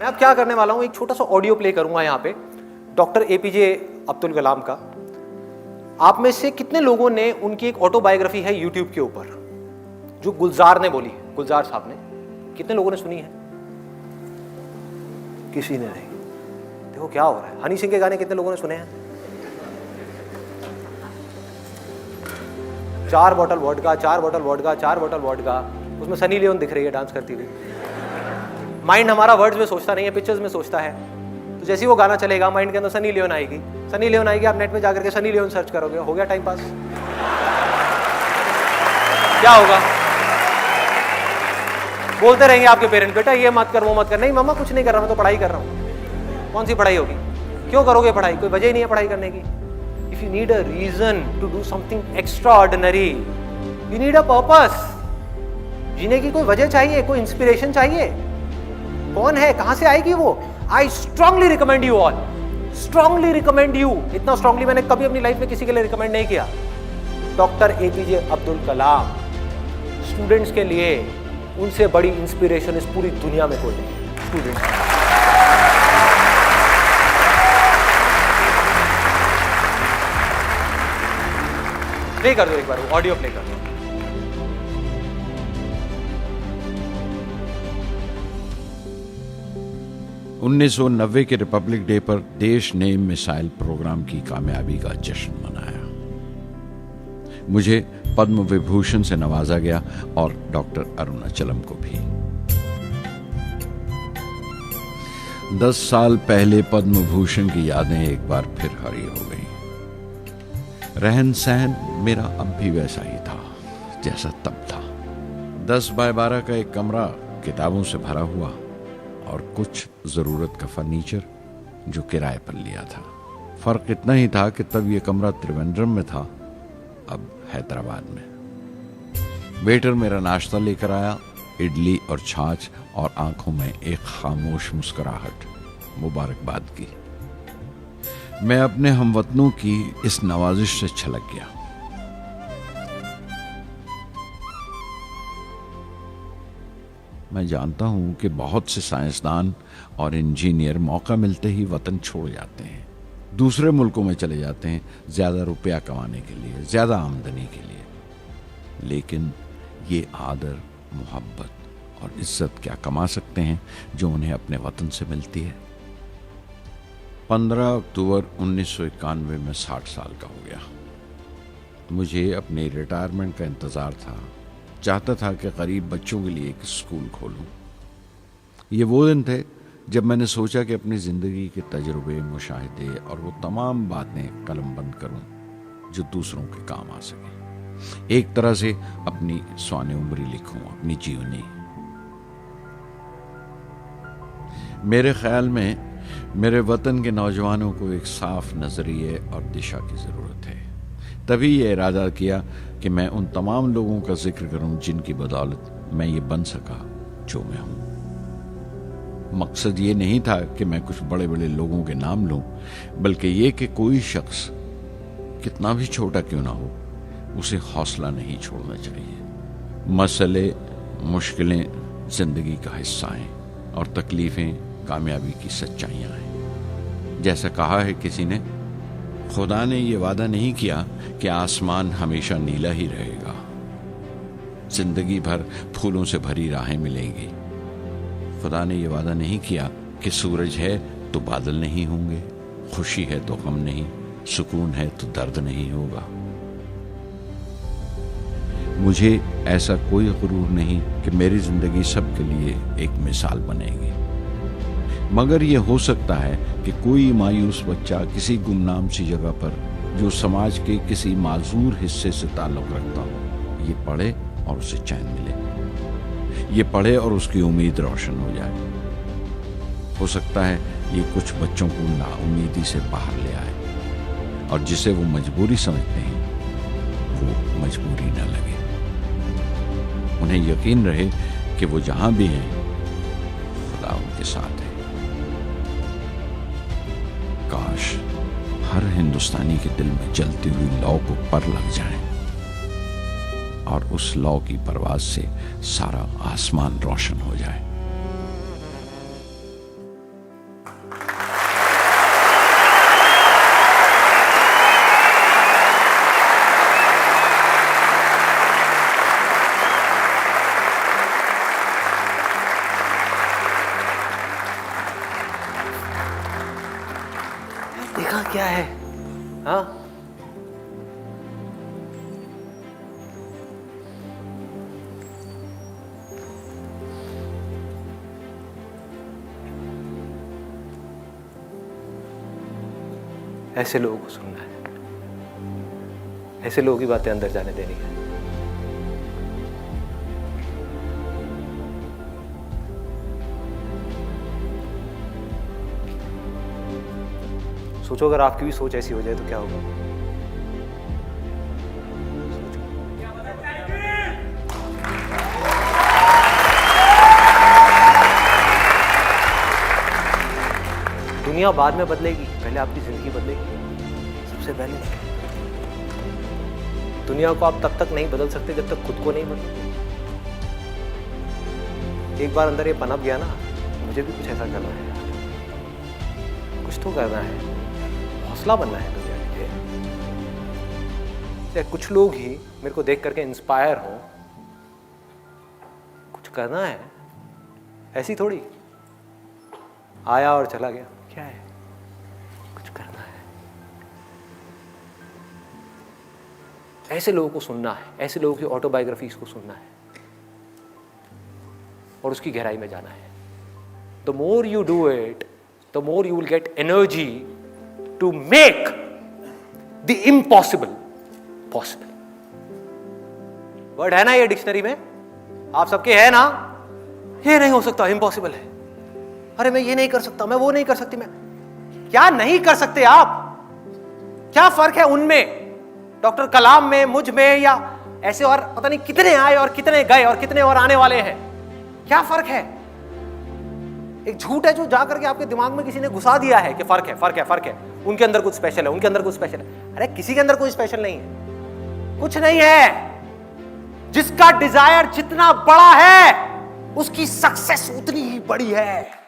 मैं अब क्या करने वाला हूँ, एक छोटा सा ऑडियो प्ले करूंगा यहाँ पे डॉक्टर एपीजे अब्दुल कलाम का। आप में से कितने लोगों ने, उनकी एक ऑटोबायोग्राफी है यूट्यूब के ऊपर जो गुलजार ने बोली, गुलजार साहब ने, कितने लोगों ने सुनी है? किसी ने नहीं। देखो क्या हो रहा है। हनी सिंह के गाने कितने लोगों ने सुने हैं? 4 bottle vodka, 4 bottle vodka, 4 bottle vodka. उसमें सनी लियोन दिख रही है डांस करती हुई। माइंड हमारा वर्ड्स में सोचता नहीं है, पिक्चर्स में सोचता है। तो जैसे ही वो गाना चलेगा माइंड के अंदर सनी लियोन आएगी, सनी लियोन आएगी, आप नेट में जाकर के सनी लियोन सर्च करोगे, हो गया टाइम पास। क्या होगा? बोलते रहेंगे आपके पेरेंट्स, बेटा ये मत कर, वो मत कर। नहीं मम्मा कुछ नहीं कर रहा, मैं तो पढ़ाई कर रहा हूँ। कौन सी पढ़ाई होगी? क्यों करोगे पढ़ाई? कोई वजह ही नहीं है पढ़ाई करने की। If you need a reason to do something extraordinary, you need a purpose. जीने की कोई वजह चाहिए, कोई इंस्पिरेशन चाहिए। कौन है, कहां से आएगी वो? I strongly recommend you all, strongly recommend you. इतना स्ट्रांगली मैंने कभी अपनी लाइफ में किसी के लिए रिकमेंड नहीं किया। Doctor APJ Abdul Kalam. Students के लिए उनसे बड़ी इंस्पिरेशन इस पूरी दुनिया में कोई नहीं। स्टूडेंट्स प्ले कर दो एक बार, ऑडियो प्ले कर दो। उन्नीस 1990 के रिपब्लिक डे पर देश ने मिसाइल प्रोग्राम की कामयाबी का जश्न मनाया। मुझे पद्म विभूषण से नवाजा गया और डॉक्टर अरुणाचलम को भी। 10 साल पहले पद्म भूषण की यादें एक बार फिर हरी हो गई। रहन सहन मेरा अब भी वैसा ही था जैसा तब था। 10 बाय 12 का एक कमरा किताबों से भरा हुआ और कुछ जरूरत का फर्नीचर जो किराए पर लिया था। फर्क इतना ही था कि तब यह कमरा त्रिवेंद्रम में था, अब हैदराबाद में। वेटर मेरा नाश्ता लेकर आया, इडली और छाछ, और आंखों में एक खामोश मुस्कुराहट मुबारकबाद की। मैं अपने हमवतनों की इस नवाजिश से छलक गया। मैं जानता हूं कि बहुत से साइंसदान और इंजीनियर मौका मिलते ही वतन छोड़ जाते हैं, दूसरे मुल्कों में चले जाते हैं ज्यादा रुपया कमाने के लिए, ज्यादा आमदनी के लिए। लेकिन ये आदर, मोहब्बत और इज्जत क्या कमा सकते हैं जो उन्हें अपने वतन से मिलती है। 15 अक्टूबर 1991 में 60 साल का हो गया। मुझे अपने रिटायरमेंट का इंतजार था। चाहता था कि गरीब बच्चों के लिए एक स्कूल खोलूं। ये वो दिन थे जब मैंने सोचा कि अपनी ज़िंदगी के तजुर्बे, मुशाहिदे और वो तमाम बातें कलमबंद करूं जो दूसरों के काम आ सके। एक तरह से अपनी स्वाने उम्री लिखूं, अपनी जीवनी। मेरे ख्याल में मेरे वतन के नौजवानों को एक साफ नजरिए और दिशा की ज़रूरत है। तभी ये इरादा किया कि मैं उन तमाम लोगों का जिक्र करूं जिनकी बदौलत मैं ये बन सका जो मैं हूं। मकसद ये नहीं था कि मैं कुछ बड़े बड़े लोगों के नाम लूं, बल्कि ये कि कोई शख्स कितना भी छोटा क्यों ना हो, उसे हौसला नहीं छोड़ना चाहिए। मसले, मुश्किलें जिंदगी का हिस्सा हैं और तकलीफें कामयाबी की सच्चाइयां हैं। जैसा कहा है किसी ने, खुदा ने यह वादा नहीं किया कि आसमान हमेशा नीला ही रहेगा, जिंदगी भर फूलों से भरी राहें मिलेंगी। खुदा ने यह वादा नहीं किया कि सूरज है तो बादल नहीं होंगे, खुशी है तो गम नहीं, सुकून है तो दर्द नहीं होगा। मुझे ऐसा कोई गुरूर नहीं कि मेरी जिंदगी सबके लिए एक मिसाल बनेगी, मगर यह हो सकता है कि कोई मायूस बच्चा किसी गुमनाम सी जगह पर जो समाज के किसी माजूर हिस्से से ताल्लुक रखता हो, ये पढ़े और उसे चैन मिले। ये पढ़े और उसकी उम्मीद रोशन हो जाए। हो सकता है ये कुछ बच्चों को नाउम्मीदी से बाहर ले आए और जिसे वो मजबूरी समझते हैं वो मजबूरी न लगे। उन्हें यकीन रहे कि वो जहां भी हैं खुदा उनके साथ है। काश हर हिंदुस्तानी के दिल में जलती हुई लौ को पर लग जाए और उस लौ की परवाज से सारा आसमान रोशन हो जाए। हाँ क्या है, हाँ ऐसे लोगों को सुनना है, ऐसे लोगों की बातें अंदर जाने देनी है। सोचो अगर आपकी भी सोच ऐसी हो जाए तो क्या होगा। दुनिया बाद में बदलेगी, पहले आपकी जिंदगी बदलेगी। सबसे पहले दुनिया को आप तब तक नहीं बदल सकते जब तक खुद को नहीं बदलोगे। एक बार अंदर ये पनप गया ना, मुझे भी कुछ ऐसा करना है, कुछ तो करना है, हौसला बनना है दुनिया के लिए। कुछ लोग ही मेरे को देख करके इंस्पायर हो, कुछ करना है, ऐसी थोड़ी आया और चला गया। क्या है, कुछ करना है। ऐसे लोगों को सुनना है, ऐसे लोगों की ऑटोबायोग्राफीज को सुनना है और उसकी गहराई में जाना है। The more you do it, the more you will get energy to make the impossible possible. Word है ना ये डिक्शनरी में, आप सबके है ना। ये नहीं हो सकता, इम्पॉसिबल है। अरे मैं ये नहीं कर सकता, मैं वो नहीं कर सकती। मैं क्या नहीं कर सकते आप? क्या फर्क है उनमें, डॉक्टर कलाम में, मुझ में, या ऐसे और पता नहीं कितने आए और कितने गए और कितने और आने वाले हैं? क्या फर्क है? एक झूठ है जो जाकर के आपके दिमाग में किसी ने घुसा दिया है कि फर्क है, फर्क है, फर्क है। उनके अंदर कुछ स्पेशल है, उनके अंदर कुछ स्पेशल है। अरे किसी के अंदर कोई स्पेशल नहीं है, कुछ नहीं है। जिसका डिजायर जितना बड़ा है उसकी सक्सेस उतनी ही बड़ी है।